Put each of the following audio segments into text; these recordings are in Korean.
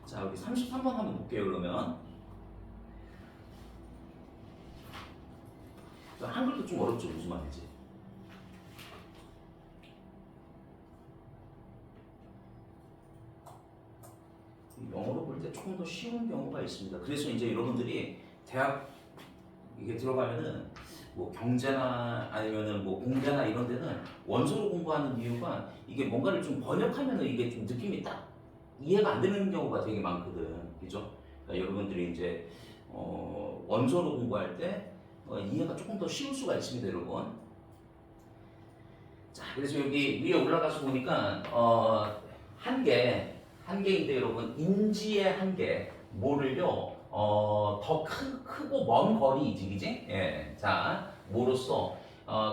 자, 우리 33번 한번 볼게요, 그러면. 자, 한글도 좀 어렵죠, 무슨 말인지. 영어로 볼 때 조금 더 쉬운 경우가 있습니다. 그래서 이제 여러분들이 대학 이게 들어가면은 뭐 경제나 아니면은 뭐 공대나 이런 데는 원서로 공부하는 이유가 이게 뭔가를 좀 번역하면은 이게 좀 느낌이 딱 이해가 안 되는 경우가 되게 많거든, 그죠? 그러니까 여러분들이 이제 원서로 공부할 때 이해가 조금 더 쉬울 수가 있습니다, 여러분. 자, 그래서 여기 위에 올라가서 보니까 한계인데 여러분 인지의 한계 뭐를요? 더 크고 먼 거리이지, 그지? 예, 자, 뭐로써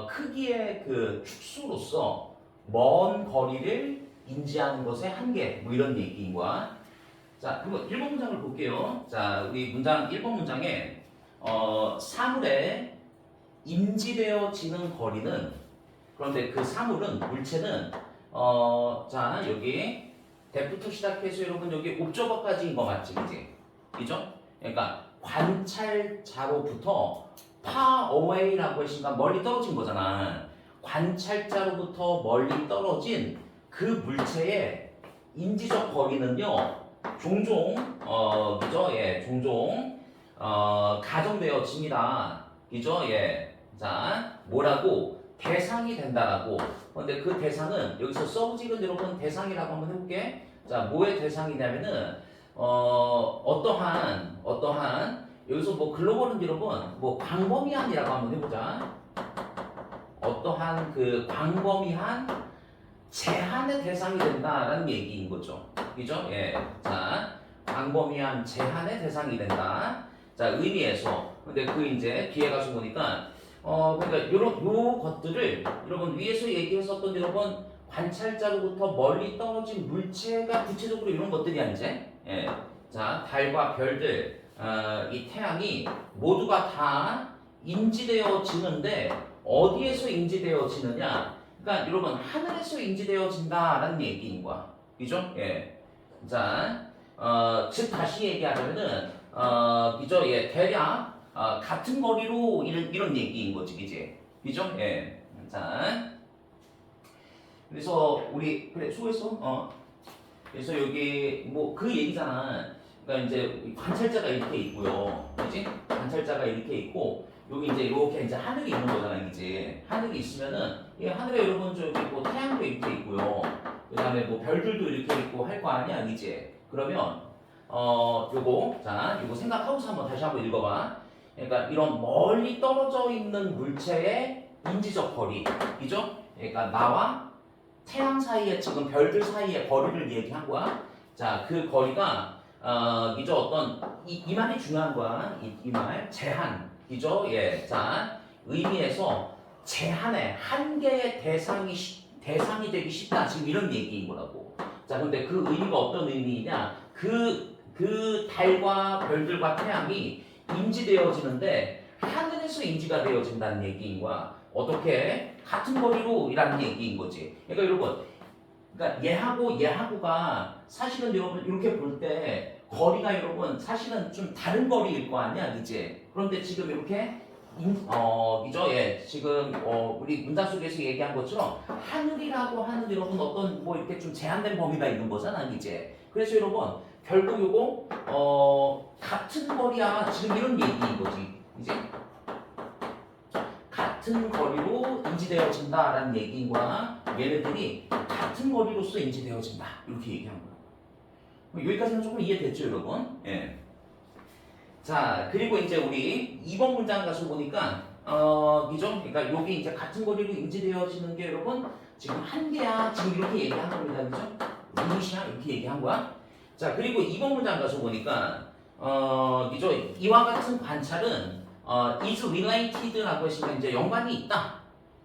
크기의 그 축소로서 먼 거리를 인지하는 것의 한계, 뭐 이런 얘기인 거야. 자, 그리고 1번 문장을 볼게요. 자, 우리 문장 1번 문장에 사물에 인지되어지는 거리는, 그런데 그 사물은, 물체는 자, 여기 대부터 시작해서 여러분 여기 옵저버까지인 거 맞지, 그지? 그죠? 그러니까 관찰자로부터 far away라고 했으니까 멀리 떨어진 거잖아. 관찰자로부터 멀리 떨어진 그 물체의 인지적 거리는요, 종종 그죠? 예, 종종 가정되어집니다. 그죠? 예. 자, 뭐라고? 대상이 된다라고. 근데 그 대상은 여기서 서브젝은 여러분 대상이라고 한번 해볼게. 자, 뭐의 대상이냐면은 어떠한 여기서 뭐 글로벌은 여러분 뭐 광범위한이라고 한번 해보자. 어떠한 그 광범위한 제한의 대상이 된다라는 얘기인 거죠. 그죠? 예. 자, 광범위한 제한의 대상이 된다. 자, 의미에서. 근데 그 이제 뒤에 가서 보니까 그러니까 요 것들을 여러분 위에서 얘기했었던 여러분 관찰자로부터 멀리 떨어진 물체가 구체적으로 이런 것들이야 이제. 예. 자, 달과 별들, 이 태양이 모두가 다 인지되어지는데 어디에서 인지되어지느냐? 그러니까 여러분 하늘에서 인지되어진다라는 얘기인 거야. 그죠? 예. 자, 즉 다시 얘기하자면은 그죠? 예, 대략 같은 거리로 이런 얘기인 거지, 그지? 그죠? 예. 자, 그래서 우리 그래 수고했어. 그래서 여기 뭐 그 얘기잖아. 그러니까 이제 관찰자가 이렇게 있고요, 그지? 관찰자가 이렇게 있고 여기 이제 이렇게 이제 하늘이 있는 거잖아, 이제 하늘이 있으면은 이 하늘에 여러분 저기 뭐 태양도 이렇게 있고요, 그다음에 뭐 별들도 이렇게 있고 할 거 아니야, 이제. 그러면 요거 생각하고서 다시 한번 읽어봐. 그러니까 이런 멀리 떨어져 있는 물체의 인지적 거리, 그죠? 그러니까 나와 태양 사이에 지금 별들 사이의 거리를 얘기한 거야. 자, 그 거리가 이죠 어떤 이 말이 중요한 거야. 이 말 제한, 이죠? 예, 자 의미에서 제한의 한계의 대상이 되기 쉽다. 지금 이런 얘기인 거라고. 자, 근데 그 의미가 어떤 의미냐? 그 달과 별들과 태양이 인지되어지는데 하늘에서 인지가 되어진다는 얘기인 거야. 어떻게? 같은 거리로 이라는 얘기인 거지. 그러니까 여러분, 그러니까 얘하고가 사실은 여러분 이렇게 볼 때 거리가 여러분 사실은 좀 다른 거리일 거 아니야, 이제. 그런데 지금 이렇게 그죠? 예, 지금 우리 문장 속에서 얘기한 것처럼 하늘이라고 하는 여러분 어떤 뭐 이렇게 좀 제한된 범위가 있는 거잖아, 이제. 그래서 여러분 결국 요거 같은 거리야 지금 이런 얘기인 거지, 이제. 같은 거리로 인지되어진다라는 얘기인 거야. 얘네들이 같은 거리로서 인지되어진다, 이렇게 얘기한 거야. 여기까지는 조금 이해됐죠, 여러분? 예. 자, 그리고 이제 우리 2번 문장 가서 보니까 그죠? 그러니까 여기 이제 같은 거리로 인지되어지는 게 여러분 지금 한계야, 지금 이렇게 얘기한 겁니다, 그죠? 리밋이야, 이렇게 얘기한 거야. 자, 그리고 2번 문장 가서 보니까 그죠? 이와 같은 관찰은 is related라고 했으면 이제 연관이 있다.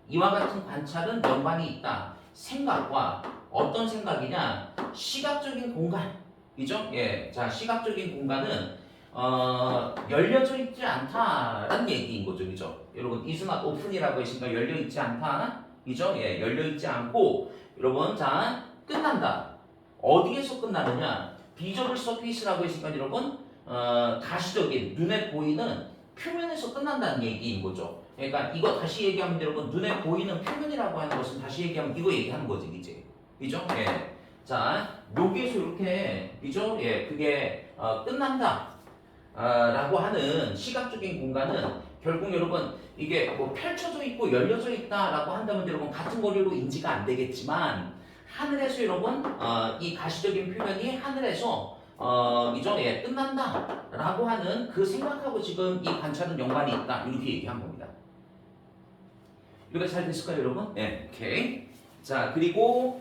이와 같은 관찰은 연관이 있다. 생각과 어떤 생각이냐? 시각적인 공간, 그죠? 예, 자, 시각적인 공간은 열려져 있지 않다라는 얘기인 거죠, 그죠? 여러분, is not open이라고 했으니까 열려 있지 않다, 그죠? 예, 열려 있지 않고, 여러분, 자, 끝난다. 어디에서 끝나느냐? 비저블 서페이스라고 했으니까 여러분 가시적인 눈에 보이는 표면에서 끝난다는 얘기인 거죠. 그러니까 이거 다시 얘기하면 여러분 눈에 보이는 표면이라고 하는 것은 다시 얘기하면 이거 얘기하는 거지 이제. 그죠? 예. 자, 여기에서 이렇게 그죠? 예, 그게 끝난다. 라고 하는 시각적인 공간은 결국 여러분 이게 뭐 펼쳐져 있고 열려져 있다라고 한다면 여러분 같은 거리로 인지가 안 되겠지만 하늘에서 여러분 이 가시적인 표현이 하늘에서 이죠? 예, 끝난다라고 하는 그 생각하고 지금 이 관찰은 연관이 있다 이렇게 얘기한 겁니다. 이렇게 잘 됐을까요, 여러분? 네, 오케이. 자, 그리고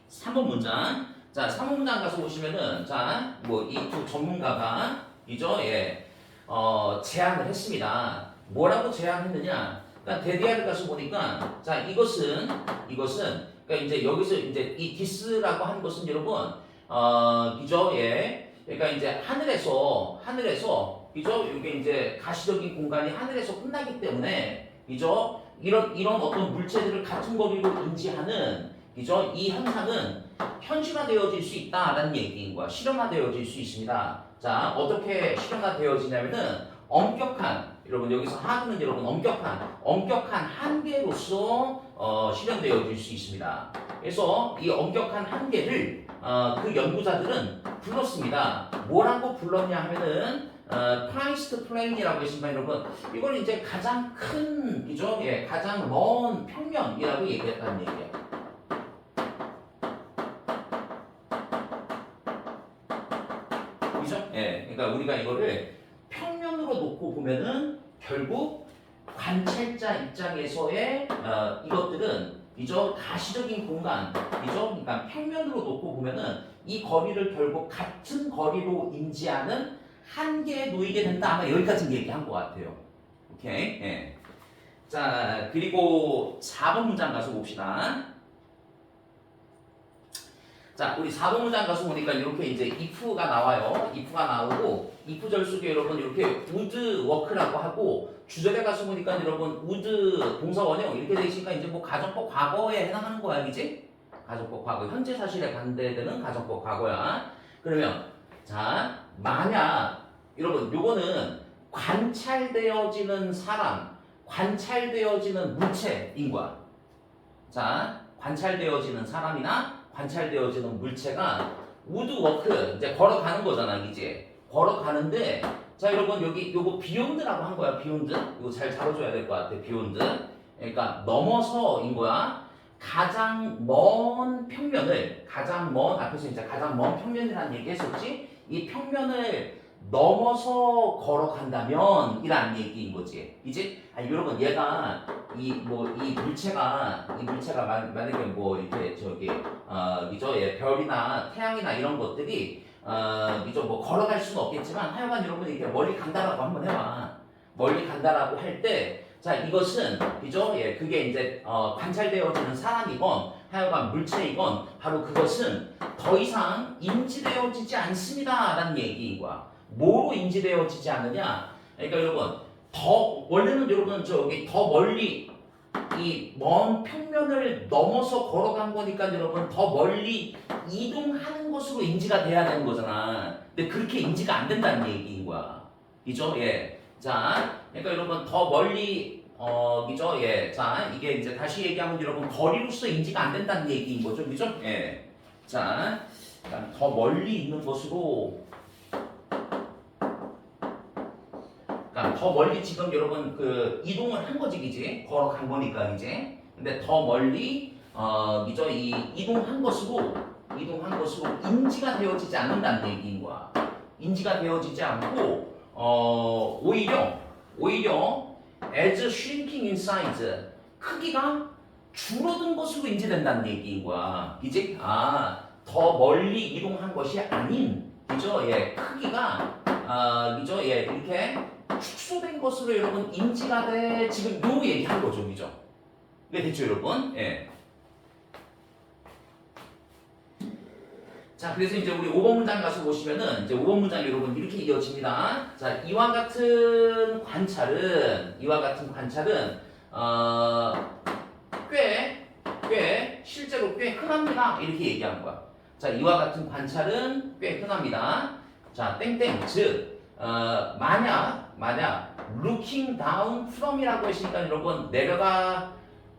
3번 문장. 자, 3번 문장 가서 보시면은, 자, 뭐, 이 두 전문가가, 이죠? 예, 제안을 했습니다. 뭐라고 제안했느냐? 그러니까 데디아를 가서 보니까, 자, 그러니까 이제 여기서 이제 이 디스라고 하는 것은 여러분, 이죠? 예. 그러니까 이제 하늘에서, 이죠? 이게 이제 가시적인 공간이 하늘에서 끝나기 때문에, 이죠? 이런 어떤 물체들을 같은 거리로 인지하는 그죠? 이 현상은 현실화되어질 수 있다라는 얘기인 거야. 실현화되어질 수 있습니다. 자, 어떻게 실현화되어지냐면은 엄격한 여러분 여기서 하드는 여러분 엄격한 한계로서 실현되어질 수 있습니다. 그래서 이 엄격한 한계를 그 연구자들은 불렀습니다. 뭐라고 불렀냐 하면은 프라이스트 플레인이라고 했습니다, 여러분. 이걸 이제 가장 큰, 그죠? 예, 가장 먼 평면이라고 얘기했다는 얘기예요. 그죠? 예, 그러니까 우리가 이거를 평면으로 놓고 보면은 결국 관찰자 입장에서의 이것들은 이죠 가시적인 공간, 이죠? 그러니까 평면으로 놓고 보면은 이 거리를 결국 같은 거리로 인지하는 한계에 놓이게 된다. 아마 여기까지 얘기한 것 같아요. 오케이. 예. 자, 그리고 4번 문장 가서 봅시다. 자, 우리 4번 문장 가서 보니까 이렇게 이제 if가 나와요. if가 나오고 if 절 속에 여러분 이렇게 would work라고 하고 주절에 가서 보니까 여러분 would 동사 원형 이렇게 돼 있으니까 이제 뭐 가정법 과거에 해당하는 거야, 그지? 가정법 과거 현재 사실에 반대되는 가정법 과거야. 그러면 자, 만약 여러분 요거는 관찰되어지는 사람, 관찰되어지는 물체인 거야. 자, 관찰되어지는 사람이나 관찰되어지는 물체가 우드워크 이제 걸어가는 거잖아, 이제 걸어가는데 자 여러분 여기 요거 비욘드라고 한 거야. 비욘드 이거 잘 잡아줘야 될 것 같아. 비욘드 그러니까 넘어서인 거야. 가장 먼 평면을 앞에서 이제 가장 먼 평면이라는 얘기 했었지. 이 평면을 넘어서 걸어간다면 이란 얘기인 거지. 이제 여러분 얘가 이 물체가 만약에 뭐 이렇게 저기 이죠 예, 별이나 태양이나 이런 것들이 이죠 뭐 걸어갈 수는 없겠지만 하여간 여러분 이렇게 멀리 간다라고 한번 해봐. 멀리 간다라고 할 때 자 이것은 이죠 예 그게 이제 관찰되어지는 사람이건 하여간 물체이건 바로 그것은 더 이상 인지되어지지 않습니다라는 얘기인 거야. 뭐로 인지되어지지 않느냐? 그러니까 여러분 원래는 여러분 저기 더 멀리 이 먼 평면을 넘어서 걸어간 거니까 여러분 더 멀리 이동하는 것으로 인지가 돼야 되는 거잖아. 근데 그렇게 인지가 안 된다는 얘기인 거야. 그죠? 예. 자, 그러니까 여러분 더 멀리 그죠? 예. 자, 이게 이제 다시 얘기하면 여러분 거리로서 인지가 안 된다는 얘기인 거죠. 그죠? 예. 자, 더 멀리 있는 것으로 더 멀리 지금 여러분 그 이동을 한 거지, 그지? 걸어간 거니까 이제. 근데 더 멀리 이죠 이 이동한 것으로 인지가 되어지지 않는다는 얘기인 거야. 인지가 되어지지 않고 오히려 as shrinking in size 크기가 줄어든 것으로 인지된다는 얘기인 거야. 이제 더 멀리 이동한 것이 아닌 그죠? 예, 크기가 그죠? 예, 이렇게 축소된 것으로 여러분 인지가 돼 지금 요 얘기한 거죠, 그죠? 이게 됐죠, 여러분? 예. 자, 그래서 이제 우리 5번 문장 가서 보시면은 이제 5번 문장 여러분 이렇게 이어집니다. 자, 이와 같은 관찰은 꽤 실제로 꽤 흔합니다. 이렇게 얘기한 거야. 자, 이와 같은 관찰은 꽤 흔합니다. 자, 땡땡, 즉, 만약 looking down from이라고 했으니까 여러분 내려다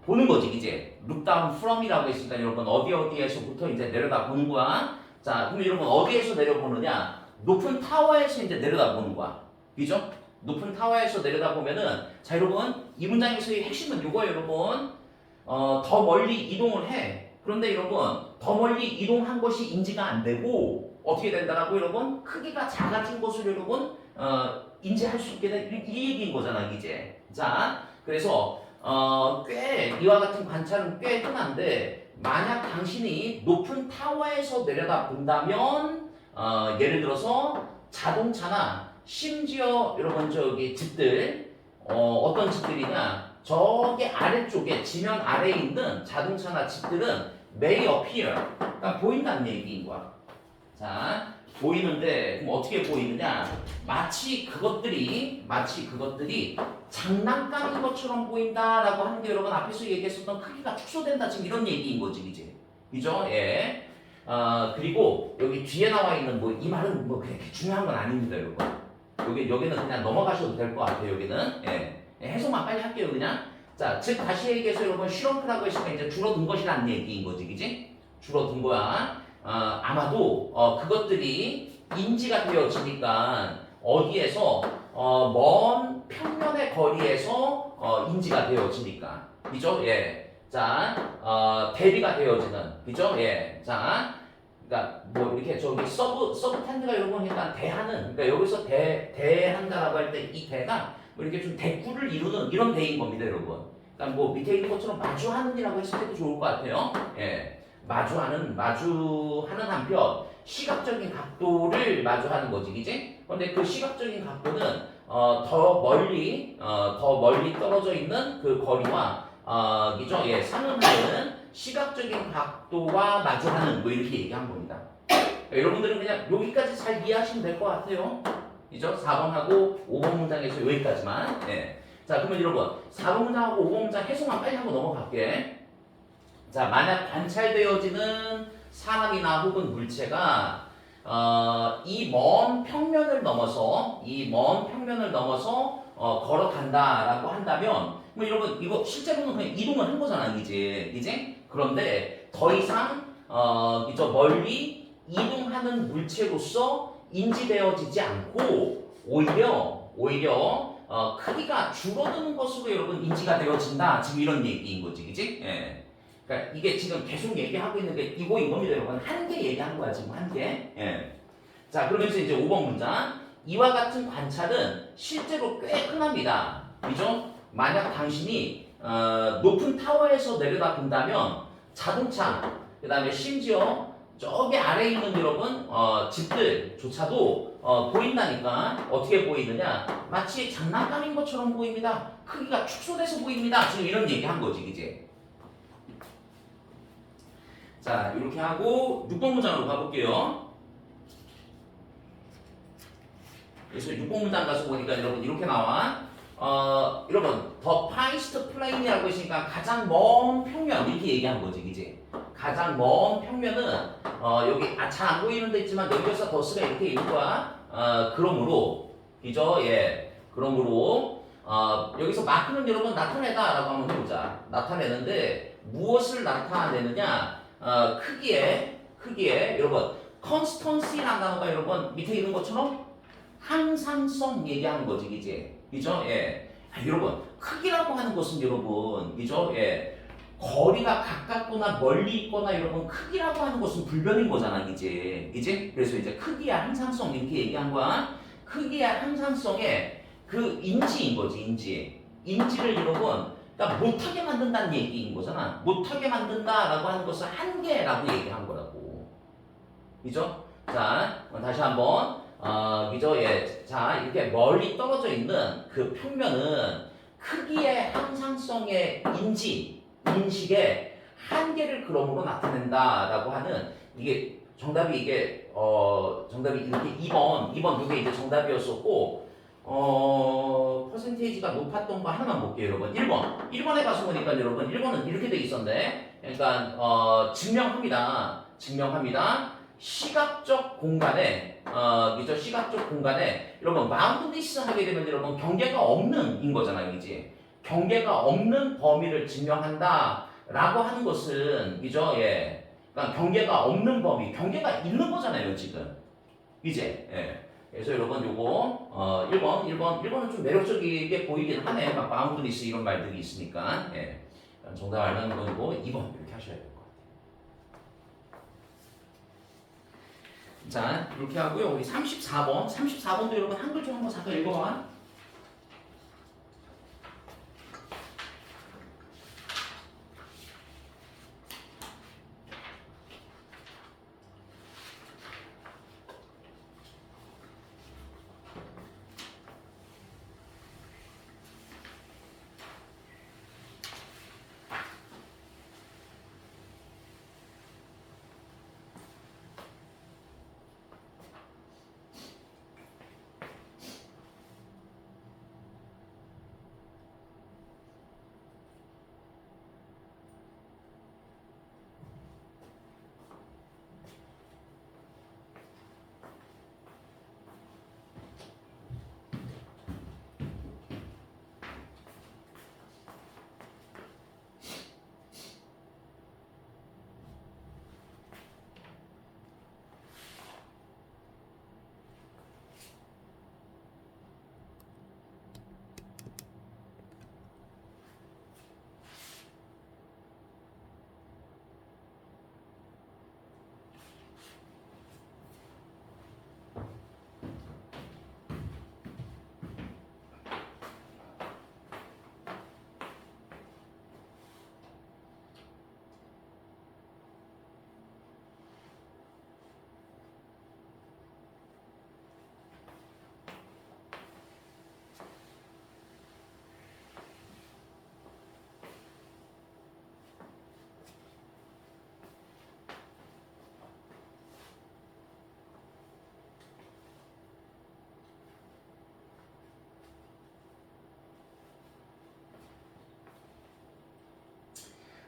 보는 거지, 이제. look down from이라고 했으니까 여러분 어디에서부터 이제 내려다 보는 거야. 자, 그럼 여러분 어디에서 내려보느냐? 높은 타워에서 이제 내려다 보는 거야. 그죠? 높은 타워에서 내려다 보면은, 자, 여러분 이 문장에서의 핵심은 이거예요, 여러분. 더 멀리 이동을 해. 그런데 여러분 더 멀리 이동한 것이 인지가 안 되고 어떻게 된다라고 여러분? 크기가 작아진 것을 여러분 인지할 수 있게 된 이 얘기인 거잖아, 이제. 자, 그래서 꽤 이와 같은 관찰은 꽤 흔한데 만약 당신이 높은 타워에서 내려다 본다면 예를 들어서 자동차나 심지어 여러분 저기 집들 어떤 집들이냐 저기 아래쪽에 지면 아래에 있는 자동차나 집들은 may appear 그러니까 보인다는 얘기인 거야. 자, 보이는데 그럼 어떻게 보이느냐? 마치 그것들이 장난감인 것처럼 보인다라고 하는 게 여러분 앞에서 얘기했었던 크기가 축소된다 지금 이런 얘기인 거지, 이제. 그죠? 예. 그리고 여기 뒤에 나와 있는 뭐 이 말은 뭐 그렇게 중요한 건 아닙니다, 여러분. 여기는 그냥 넘어가셔도 될 것 같아요, 여기는. 예. 해석만 빨리 할게요, 그냥. 자, 즉 다시 얘기해서 여러분 shrun크라고 했으니까 이제 줄어든 것이라는 얘기인 거지, 그지? 줄어든 거야. 아마도 그것들이 인지가 되어지니까 어디에서 먼 평면의 거리에서 인지가 되어지니까, 그죠? 예. 자, 대비가 되어지는, 그죠? 예. 자, 그러니까 뭐 이렇게 저기 서브텐드가 여러분 일단 대하는, 그러니까 여기서 대한다라고 할 때 이 대가 뭐 이렇게 좀 대꾸를 이루는 이런 대인 겁니다, 여러분. 그러니까 뭐 밑에 있는 것처럼 마주하는이라고 했을 때도 좋을 것 같아요. 예. 마주하는 한편 시각적인 각도를 마주하는 거지, 그지? 그런데 그 시각적인 각도는 더 멀리 떨어져 있는 그 거리와 그죠? 예, 상응하는 시각적인 각도와 마주하는 뭐 이렇게 얘기한 겁니다. 그러니까 여러분들은 그냥 여기까지 잘 이해하시면 될 것 같아요. 그죠? 4번하고 5번 문장에서 여기까지만. 예. 자, 그러면 여러분 4번 문장하고 5번 문장 해석만 빨리 하고 넘어갈게. 자, 만약 관찰되어지는 사람이나 혹은 물체가 이 먼 평면을 넘어서 걸어간다라고 한다면 뭐 여러분 이거 실제로는 그냥 이동을 한 거잖아, 이제. 그런데 더 이상 멀리 이동하는 물체로서 인지되어지지 않고 오히려 크기가 줄어드는 것으로 여러분 인지가 되어진다. 지금 이런 얘기인 거지, 그지? 예. 그러니까 이게 지금 계속 얘기하고 있는 게 이거인 겁니다, 여러분. 한 개 얘기하는 거야, 지금 한 개. 예. 자, 그러면서 이제 5번 문장. 이와 같은 관찰은 실제로 꽤 흔합니다. 그죠? 만약 당신이 높은 타워에서 내려다 본다면 자동차, 그 다음에 심지어 저기 아래에 있는 여러분 집들조차도 보인다니까. 어떻게 보이느냐? 마치 장난감인 것처럼 보입니다. 크기가 축소돼서 보입니다. 지금 이런 얘기한 거지, 이제. 자, 이렇게 하고 6번 문장으로 가볼게요. 그래서 6번 문장 가서 보니까 여러분 이렇게 나와. 여러분 더 파이스트 플레인이라고 했으니까 가장 먼 평면 이렇게 얘기한 거지, 이제. 가장 먼 평면은 여기 잘 안 보이는 데 있지만 연결사 더스가 이렇게 있는 거야. 그러므로 그죠? 예. 그러므로 여기서 마크는 여러분 나타내다라고 한번 해보자. 나타내는데 무엇을 나타내느냐? 크기에 여러분 constancy라는 단어가 여러분 밑에 있는 것처럼 항상성 얘기하는 거지, 이제. 그죠? 예. 여러분 크기라고 하는 것은 여러분 그죠? 예. 거리가 가깝거나 멀리 있거나 여러분 크기라고 하는 것은 불변인 거잖아, 이제. 그래서 이제 크기의 항상성 이렇게 얘기한 거야. 크기의 항상성의 그 인지인 거지, 인지를 여러분 그러니까 못하게 만든다는 얘기인 거잖아. 못하게 만든다라고 하는 것을 한계라고 얘기한 거라고. 그죠? 자, 다시 한번 그죠? 예. 자, 이렇게 멀리 떨어져 있는 그 평면은 크기의 항상성의 인식의 한계를 그러므로 나타낸다라고 하는 이게 정답이 이렇게 2번 이게 이제 정답이었었고 퍼센테이지가 높았던 거 하나만 볼게요, 여러분. 1번에 가서 보니까 여러분 1번은 이렇게 돼 있었네. 그러니까 증명합니다. 증명합니다. 시각적 공간에 이죠 시각적 공간에 여러분 마운드니스 하게 되면 여러분 경계가 없는 인 거잖아요, 이제 경계가 없는 범위를 증명한다라고 하는 것은 이죠 예, 그러니까 경계가 없는 범위, 경계가 있는 거잖아요, 지금 이제 예. 그래서 여러분 요거 1번은 좀 매력적이게 보이긴 하네. 막 마운드니스 이런 말들이 있으니까 예. 정답 알면 거고 2번 이렇게 하셔야 돼요. 자, 이렇게 하고요. 우리 34번. 34번도 여러분 한글 좀 한번 잠깐 읽어봐.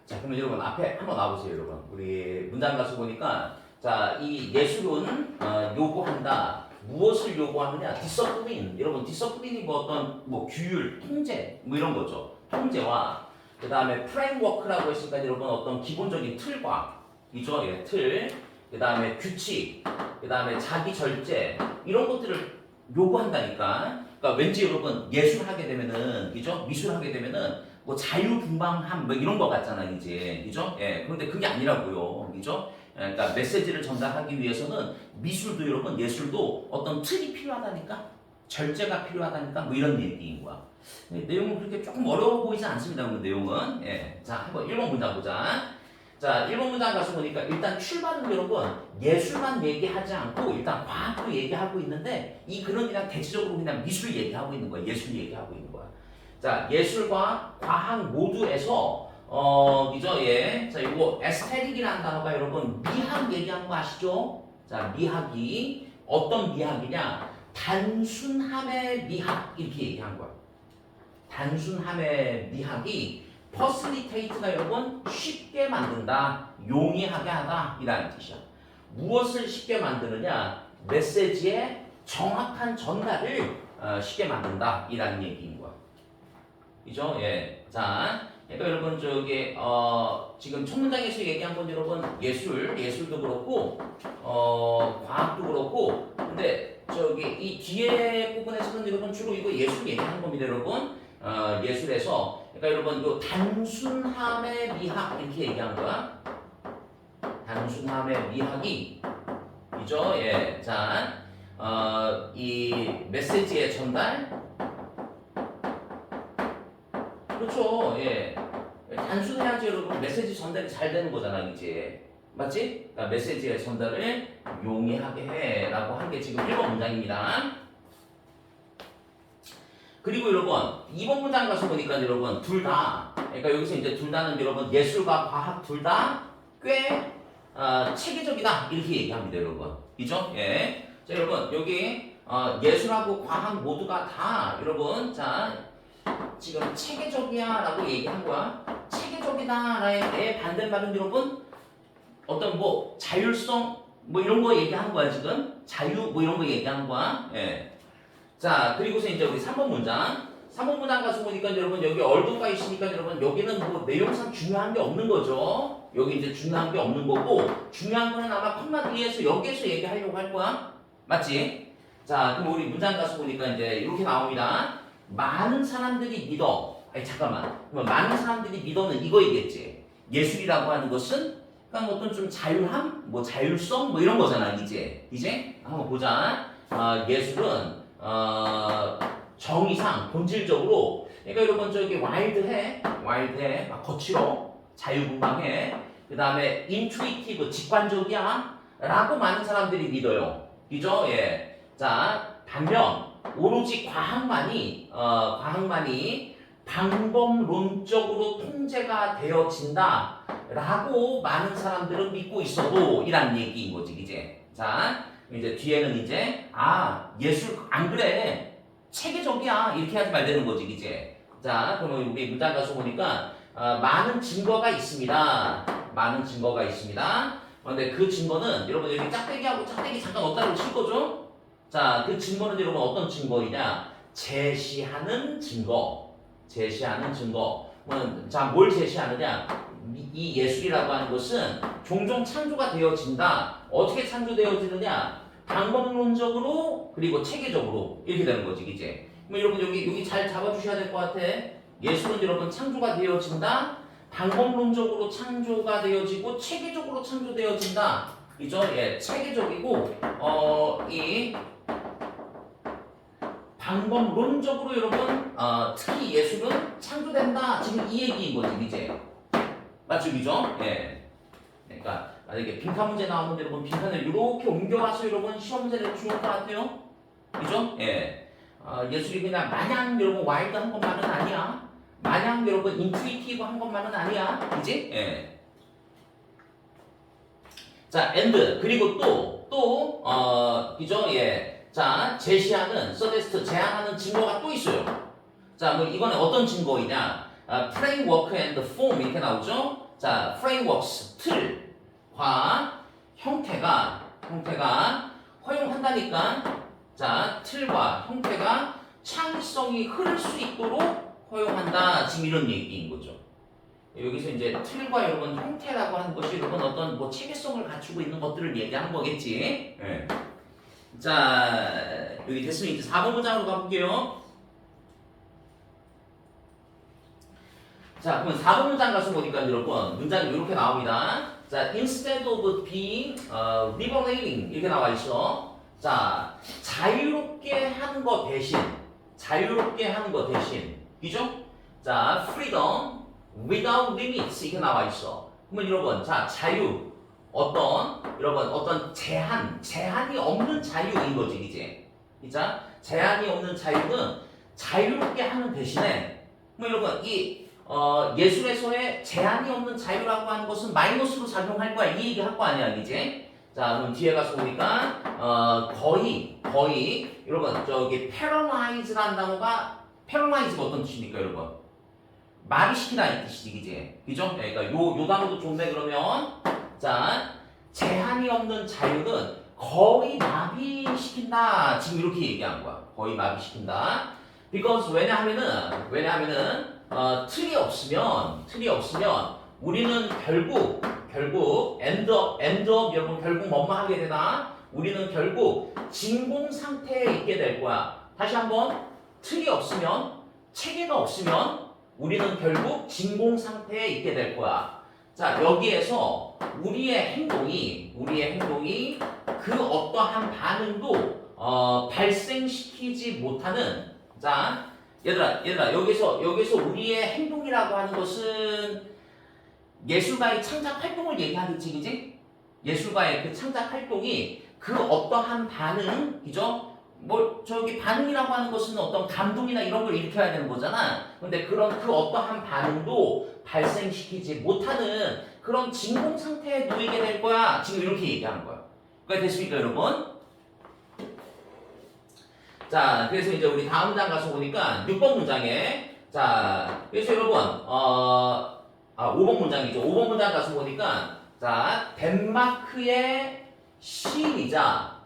자, 그러면 여러분 앞에 한번 나와보세요, 여러분. 우리 문장 가서 보니까 자, 이 예술은 요구한다. 무엇을 요구하느냐? 디서플린. 여러분, 디서플린이 뭐 어떤 뭐 규율, 통제 뭐 이런 거죠. 통제와 그 다음에 프레임워크라고 했으니까 여러분 어떤 기본적인 틀과 이죠, 예, 틀. 그 다음에 규칙. 그 다음에 자기 절제 이런 것들을 요구한다니까. 그러니까 왠지 여러분 예술하게 되면은, 그죠? 미술하게 되면은. 뭐 자유분방함 뭐 이런 거 같잖아 이제, 그죠? 예, 그런데 그게 아니라고요, 그죠? 그러니까 메시지를 전달하기 위해서는 미술도 여러분 예술도 어떤 틀이 필요하다니까, 절제가 필요하다니까 뭐 이런 얘기인 거야. 내용은 그렇게 조금 어려워 보이지 않습니다. 그 내용은 예, 자 한번 1번 문장 보자. 자 1번 문장 가서 보니까 일단 출발은 여러분 예술만 얘기하지 않고 일단 과학도 얘기하고 있는데 이 글은 그냥 대체적으로 그냥 미술 얘기하고 있는 거야, 예술 얘기하고 있는 거야. 자, 예술과 과학 모두에서 그죠? 예. 자, 이거 에스테틱이라는 단어가 여러분 미학 얘기하는 거 아시죠? 자, 미학이 어떤 미학이냐? 단순함의 미학 이렇게 얘기한 거야. 단순함의 미학이 퍼슬리테이트가 여러분 쉽게 만든다, 용이하게 하다 이라는 뜻이야. 무엇을 쉽게 만드느냐? 메시지의 정확한 전달을 쉽게 만든다 이라는 얘기인 거야. 이죠? 예. 자, 그러니까 여러분 저기 지금 첫 문장에서 얘기한 건 여러분 예술도 그렇고 과학도 그렇고, 근데 저기 이 뒤에 부분에서는 여러분 주로 이거 예술 얘기하는 겁니다, 여러분. 예술에서 그러니까 여러분 요 단순함의 미학 이렇게 얘기한 거야. 단순함의 미학이 이죠? 예. 자, 이 메시지의 전달. 그렇죠. 예. 단순해야지 여러분 메시지 전달이 잘 되는 거잖아, 이제. 맞지? 그러니까 메시지의 전달을 용이하게 해 라고 한 게 지금 1번 문장입니다. 그리고 여러분 2번 문장 가서 보니까 여러분 둘 다, 그러니까 여기서 이제 둘 다는 여러분 예술과 과학 둘 다 꽤 체계적이다 이렇게 얘기합니다, 여러분. 이죠? 예. 자, 여러분 여기 예술하고 과학 모두가 다 여러분 자 지금 체계적이야 라고 얘기한 거야. 체계적이다 라의 반대말은 여러분 어떤 뭐 자율성 뭐 이런 거 얘기하는 거야 지금. 자유 뭐 이런 거 얘기하는 거야. 예. 자 그리고서 이제 우리 3번 문장. 3번 문장 가서 보니까 여러분 여기 얼도가 있으니까 여러분 여기는 뭐 내용상 중요한 게 없는 거죠. 여기 이제 중요한 게 없는 거고 중요한 거는 아마 컴마 뒤에서 여기에서 얘기하려고 할 거야. 맞지? 자 그럼 우리 문장 가서 보니까 이제 이렇게 나옵니다. 많은 사람들이 믿어. 아니 잠깐만. 그럼 많은 사람들이 믿어는 이거이겠지. 예술이라고 하는 것은 그러니까 어떤 좀 자율함, 뭐 자율성 뭐 이런 거잖아. 이제 한번 보자. 예술은 정의상 본질적으로 그러니까 여러분 저기 와일드해 막 거칠어 자유분방해 그 다음에 인투이티브 직관적이야 라고 많은 사람들이 믿어요. 그죠? 예. 자 반면 오로지 과학만이 방법론적으로 통제가 되어진다 라고 많은 사람들은 믿고 있어도 이란 얘기인 거지. 이제 자 이제 뒤에는 이제 예술 안 그래 체계적이야 이렇게 하지 말되는 거지. 이제 자 그럼 우리 문장 가서 보니까 많은 증거가 있습니다. 많은 증거가 있습니다. 그런데 그 증거는 여러분 여기 짝대기하고 짝대기 잠깐 없다고 칠 거죠? 자 그 증거는 여러분 어떤 증거이냐? 제시하는 증거. 자 뭘 제시하느냐? 이 예술이라고 하는 것은 종종 창조가 되어진다. 어떻게 창조되어지느냐? 방법론적으로 그리고 체계적으로 이렇게 되는 거지. 이제 그럼 여러분 여기 잘 잡아주셔야 될 것 같아. 예술은 여러분 창조가 되어진다. 방법론적으로 창조가 되어지고 체계적으로 창조되어진다. 그죠? 예, 체계적이고 이 방법론적으로 여러분 특히 예술은 창조된다. 지금 이 얘기인 거지. 이제 맞죠? 그죠? 예. 그러니까 만약에 빈칸 문제 나오는데 여러분 빈칸을 이렇게 옮겨와서 여러분 시험 문제를 주는 것 같아요. 그죠? 예. 예술이 그냥 마냥 여러분 와일드한 것만은 아니야. 마냥 여러분 인투이티브한 것만은 아니야. 그지? 예. 자, and 그리고 또 그죠? 예. 자, 제시하는 서제스트 제안하는 증거가 또 있어요. 자, 뭐 이거는 어떤 증거이냐? framework and form 이렇게 나오죠? 자, frameworks 틀과 형태가 허용한다니까. 자, 틀과 형태가 창의성이 흐를 수 있도록 허용한다. 지금 이런 얘기인 거죠. 여기서 이제 틀과 여러분 형태라고 하는 것이 여러분 어떤 뭐 체계성을 갖추고 있는 것들을 얘기하는 거겠지. 네. 자, 여기 됐으면 이제 4번 문장으로 가볼게요. 자, 그러면 4번 문장 가서 보니까 여러분 문장이 이렇게 나옵니다. 자, instead of being liberating 이렇게 나와 있어. 자, 자유롭게 하는 것 대신, 그죠? 자, freedom without limits 이렇게 나와 있어. 그러면 여러분, 자, 자유 어떤 제한이 없는 자유인 거지 이제. 자, 제한이 없는 자유는 자유롭게 하는 대신에, 그럼 여러분 예술에서의 제한이 없는 자유라고 하는 것은 마이너스로 작용할 거야. 이 얘기 할 거 아니야, 이제. 자, 그럼 뒤에 가서 보니까 거의 여러분 저기 paralyze라는 단어가 paralyze가 어떤 뜻입니까, 여러분? 마비시키다는 뜻이지, 이제. 그죠? 그러니까 요 단어도 좋네. 그러면 자, 제한이 없는 자유는 거의 마비시킨다. 지금 이렇게 얘기한 거야. 거의 마비시킨다. because 왜냐하면은 틀이 없으면 우리는 결국 end up 여러분 결국 뭐뭐 하게 되나? 우리는 결국 진공 상태에 있게 될 거야. 다시 한번 틀이 없으면 체계가 없으면 우리는 결국 진공 상태에 있게 될 거야. 자, 여기에서 우리의 행동이 그 어떠한 반응도 발생시키지 못하는. 자, 얘들아 여기서 우리의 행동이라고 하는 것은 예술가의 창작 활동을 얘기하겠지, 그지? 예술가의 그 창작 활동이 그 어떠한 반응, 그죠? 뭐 저기 반응이라고 하는 것은 어떤 감동이나 이런 걸 일으켜야 되는 거잖아. 근데 그런 그 어떠한 반응도 발생시키지 못하는 그런 진공 상태에 놓이게 될 거야. 지금 이렇게 얘기하는 거야. 그게 됐습니까, 여러분? 자, 그래서 이제 우리 다음 장 가서 보니까 6번 문장에, 자, 그래서 여러분 5번 문장이죠. 5번 문장 가서 보니까, 자, 덴마크의 시인이자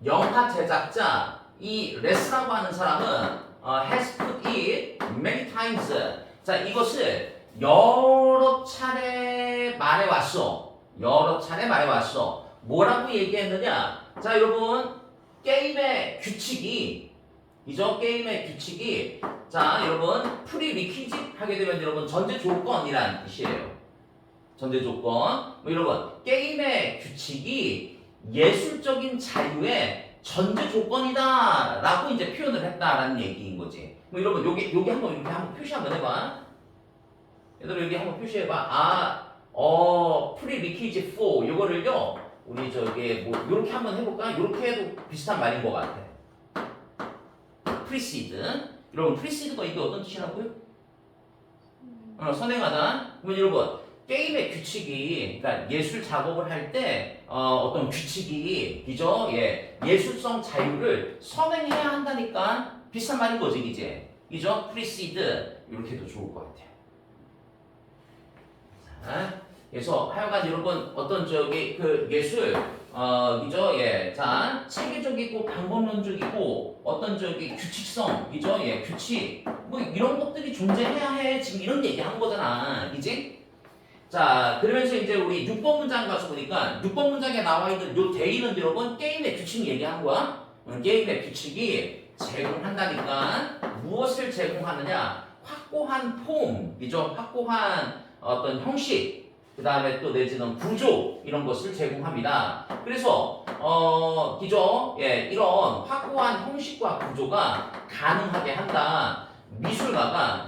영화 제작자 이 레스라고 하는 사람은 has put it many times. 자, 이것을 여러 차례 말해왔어. 여러 차례 말해왔어. 뭐라고 얘기했느냐? 자, 여러분 게임의 규칙이 이죠? 게임의 규칙이 자, 여러분 프리리퀴짓 하게 되면 여러분 전제 조건이란 뜻이에요. 전제 조건. 뭐 여러분 게임의 규칙이 예술적인 자유의 전제 조건이다라고 이제 표현을 했다라는 얘기인 거지. 뭐 여러분 요게 한번 이렇게 한번 표시 한번 해봐. 얘들아 여기 한번 표시해봐. 프리리퀴짓 4 요거를요 우리 저기 뭐 요렇게 한번 해볼까? 요렇게 해도 비슷한 말인 것 같아. 프리시드. 여러분 프리시드가 이게 어떤 뜻이라고요? 선행하다. 그러면 여러분 게임의 규칙이 그러니까 예술 작업을 할 때 어떤 규칙이 그죠? 예, 예술성 자유를 선행해야 한다니까 비슷한 말인 거지 이제. 그죠? 프리시드 이렇게 해도 좋을 것 같아요. 자, 그래서 하여간 여러분 어떤 저기 그 예술 그죠? 예. 자, 체계적이고 방법론적이고 어떤 저기 규칙성, 그죠? 예, 규칙 뭐 이런 것들이 존재해야 해. 지금 이런 얘기 하는 거잖아. 그지? 자, 그러면서 이제 우리 6번 문장 가서 보니까 6번 문장에 나와 있는 요 대의는 여러분 게임의 규칙 얘기한 거야. 게임의 규칙이 제공한다니까 무엇을 제공하느냐? 확고한 폼, 그죠? 확고한 어떤 형식, 그 다음에 또 내지는 구조 이런 것을 제공합니다. 그래서 그죠? 예, 이런 확고한 형식과 구조가 가능하게 한다. 예술가가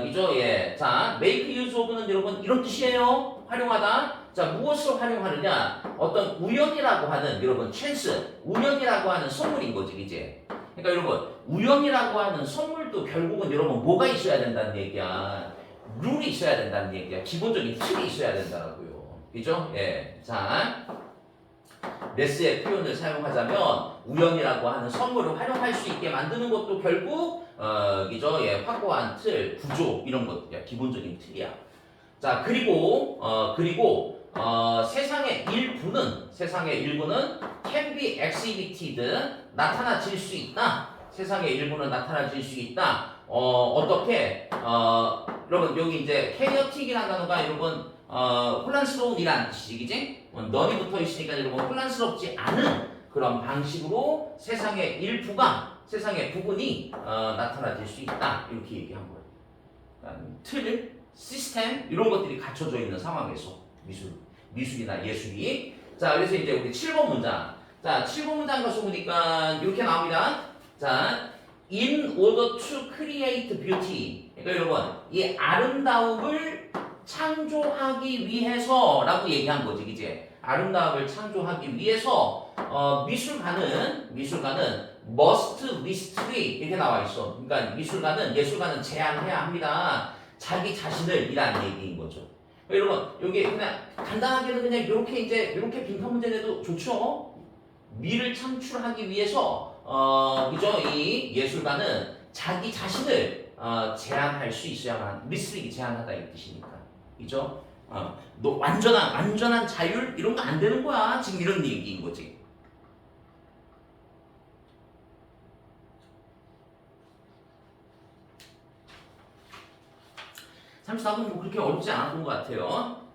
그죠? 예, 자, make use of는 여러분 이런 뜻이에요. 활용하다. 자, 무엇을 활용하느냐? 어떤 우연이라고 하는 여러분 chance, 우연이라고 하는 선물인 거지, 이제. 그러니까 여러분 우연이라고 하는 선물도 결국은 여러분 뭐가 있어야 된다는 얘기야. 룰이 있어야 된다는 얘기야. 기본적인 틀이 있어야 된다고요. 그죠? 예. 자, 레스의 표현을 사용하자면 우연이라고 하는 선물을 활용할 수 있게 만드는 것도 결국 그죠? 예, 확고한 틀, 구조 이런 것들이야. 기본적인 틀이야. 자, 그리고 세상의 일부는 can be exhibited 나타나질 수 있다. 세상의 일부는 나타나질 수 있다. 어떻게 여러분 여기 이제 chaotic이라는 단어가 여러분 혼란스러운이라는 뜻이지. 넌이 붙어 있으니까 여러분 혼란스럽지 않은 그런 방식으로 세상의 부분이 나타나질 수 있다. 이렇게 얘기한 거예요. 그러니까 틀, 시스템 이런 것들이 갖춰져 있는 상황에서 미술이나 예술이. 자, 그래서 이제 우리 7번 문장. 자, 7번 문장 가서 보니까 이렇게 나옵니다. 자, in order to create beauty. 그러니까 여러분, 이 아름다움을 창조하기 위해서라고 얘기한 거지, 이제. 아름다움을 창조하기 위해서 미술가는 must restrict 이렇게 나와 있어. 그러니까 예술가는 제한해야 합니다. 자기 자신을 이라는 얘기인 거죠. 여러분 여기 그냥 간단하게는 그냥 이렇게 빈칸 문제 내도 좋죠. 미를 창출하기 위해서 그죠? 이 예술가는 자기 자신을 제한할 수 있어야만 리스트릭이 제한하다 이 뜻이니까, 그죠? 너 완전한 자율 이런 거 안 되는 거야. 지금 이런 얘기인 거지. 34번 뭐 그렇게 어렵지 않았던 것 같아요.